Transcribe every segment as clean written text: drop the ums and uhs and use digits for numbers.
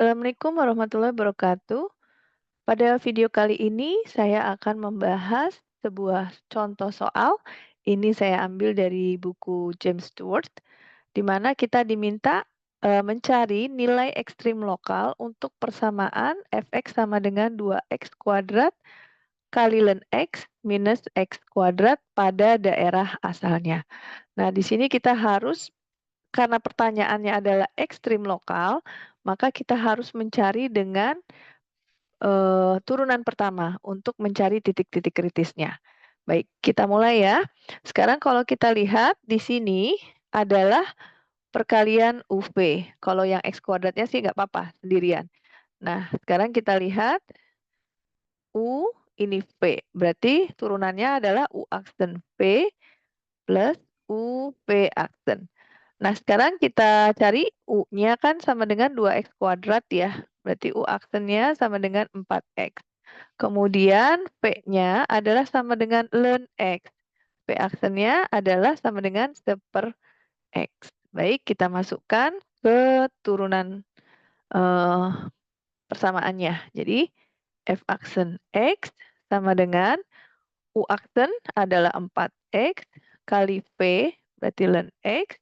Assalamualaikum warahmatullahi wabarakatuh. Pada video kali ini saya akan membahas sebuah contoh soal. Ini saya ambil dari buku James Stewart, di mana kita diminta mencari nilai ekstrim lokal untuk persamaan fx sama dengan 2x kuadrat kali ln x minus x kuadrat pada daerah asalnya. Nah, di sini kita harus karena pertanyaannya adalah ekstrim lokal, maka kita harus mencari dengan turunan pertama untuk mencari titik-titik kritisnya. Baik, kita mulai ya. Sekarang kalau kita lihat di sini adalah perkalian UV. Kalau yang X kuadratnya sih nggak apa-apa, sendirian. Nah, sekarang kita lihat U ini V. Berarti turunannya adalah U aksen V plus UV aksen. Nah, sekarang kita cari U-nya kan sama dengan 2X kuadrat ya. Berarti U aksennya sama dengan 4X. Kemudian P-nya adalah sama dengan ln X. P aksennya adalah sama dengan 1/X. Baik, kita masukkan ke turunan eh, persamaannya. Jadi F aksen X sama dengan U aksen adalah 4X kali V, berarti ln X,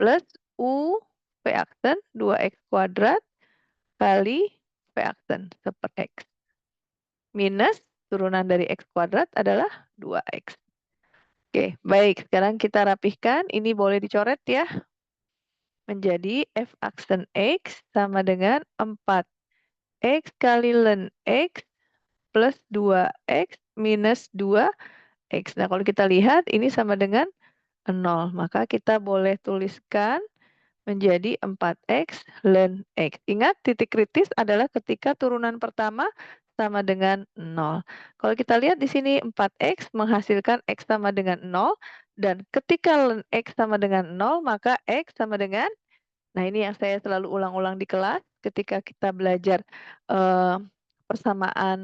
plus U V aksen 2X kuadrat kali V aksen 1/X. Minus turunan dari X kuadrat adalah 2X. Oke, baik. Sekarang kita rapihkan. Ini boleh dicoret ya. Menjadi F aksen X sama dengan 4X kali ln X plus 2X minus 2X. Nah, kalau kita lihat ini sama dengan 0. Maka kita boleh tuliskan menjadi 4X ln X. Ingat, titik kritis adalah ketika turunan pertama sama dengan 0. Kalau kita lihat di sini 4X menghasilkan X sama dengan 0. Dan ketika ln X sama dengan 0, maka X sama dengan, nah ini yang saya selalu ulang-ulang di kelas ketika kita belajar persamaan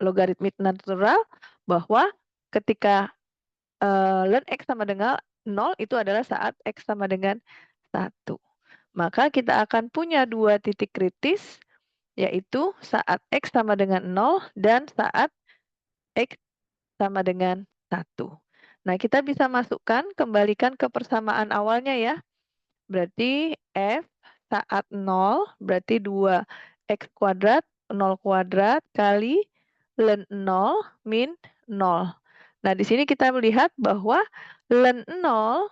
logaritmik natural, bahwa ketika ln X sama dengan 0 itu adalah saat X sama dengan 1. Maka kita akan punya dua titik kritis, yaitu saat X sama dengan 0 dan saat X sama dengan 1. Nah, kita bisa masukkan, kembalikan ke persamaan awalnya ya. Berarti F saat 0 berarti 2X kuadrat, 0 kuadrat kali ln 0 min 0. Nah, di sini kita melihat bahwa ln 0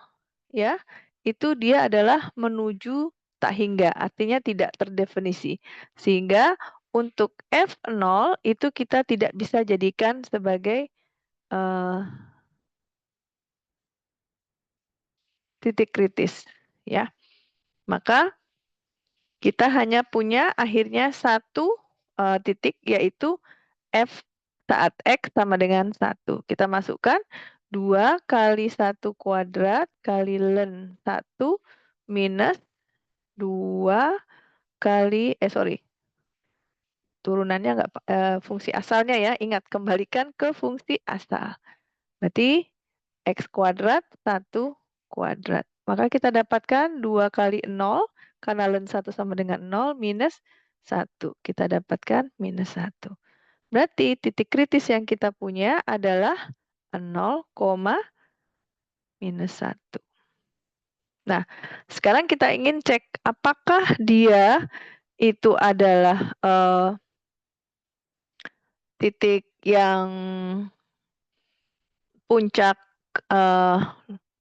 ya, itu dia adalah menuju tak hingga, artinya tidak terdefinisi. Sehingga untuk F0 itu kita tidak bisa jadikan sebagai titik kritis, ya. Maka kita hanya punya akhirnya satu titik, yaitu F saat X sama dengan 1. Kita masukkan 2 kali 1 kuadrat kali ln 1 minus 2 kali, turunannya nggak, fungsi asalnya ya, ingat kembalikan ke fungsi asal. Berarti X kuadrat 1 kuadrat. Maka kita dapatkan 2 kali 0, karena ln 1 sama dengan 0, minus 1. Kita dapatkan minus 1. Berarti titik kritis yang kita punya adalah 0, minus 1. Nah, sekarang kita ingin cek apakah dia itu adalah titik yang puncak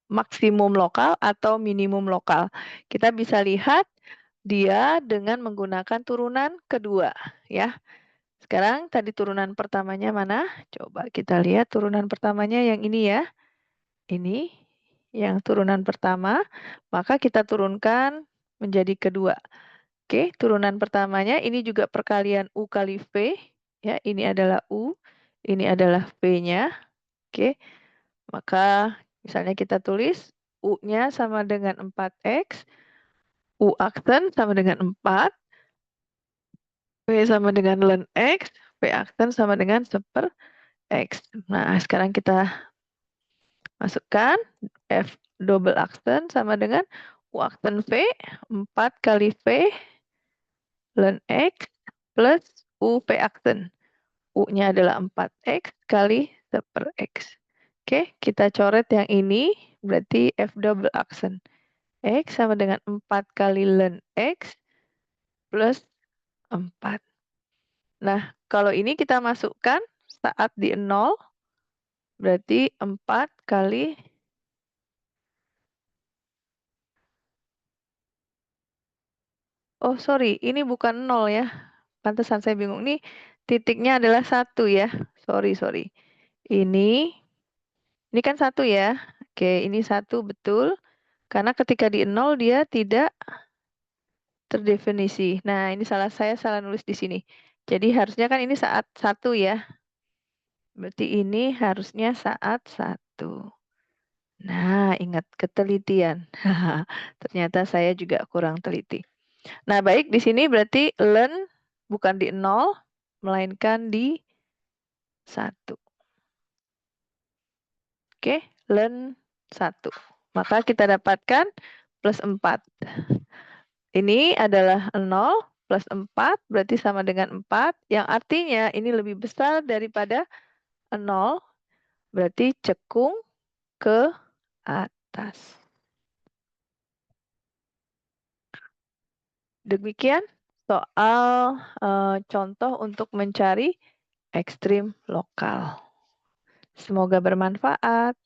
maksimum lokal atau minimum lokal. Kita bisa lihat dia dengan menggunakan turunan kedua ya. Sekarang tadi turunan pertamanya mana? Coba kita lihat turunan pertamanya yang ini ya. Ini yang turunan pertama, maka kita turunkan menjadi kedua. Oke, turunan pertamanya ini juga perkalian U kali V. Ya, ini adalah U, ini adalah V-nya. Oke, maka misalnya kita tulis U-nya sama dengan 4X, U aksen sama dengan 4, V sama dengan ln X, V aksen sama dengan 1/X. Nah, sekarang kita masukkan F double aksen sama dengan U aksen V, 4 kali V ln X plus UP aksen. U-nya adalah 4X kali 1/X. Oke, kita coret yang ini, berarti F double aksen. X sama dengan 4 kali ln X plus 4. Nah, kalau ini kita masukkan saat di 0, berarti 4 kali, oh sorry, ini bukan 0 ya. Pantesan saya bingung. Ini titiknya adalah 1 ya. Sorry. Ini kan 1 ya. Oke, ini 1 betul. Karena ketika di 0 dia tidak terdefinisi. Nah, ini saya salah nulis di sini. Jadi harusnya kan ini saat 1 ya. Berarti ini harusnya saat 1. Nah, ingat ketelitian. Ternyata saya juga kurang teliti. Nah, baik di sini berarti ln bukan di 0, melainkan di 1. Oke, ln 1. Maka kita dapatkan plus 4. Ini adalah 0 plus 4, berarti sama dengan 4, yang artinya ini lebih besar daripada 0, berarti cekung ke atas. Demikian soal contoh untuk mencari ekstrim lokal. Semoga bermanfaat.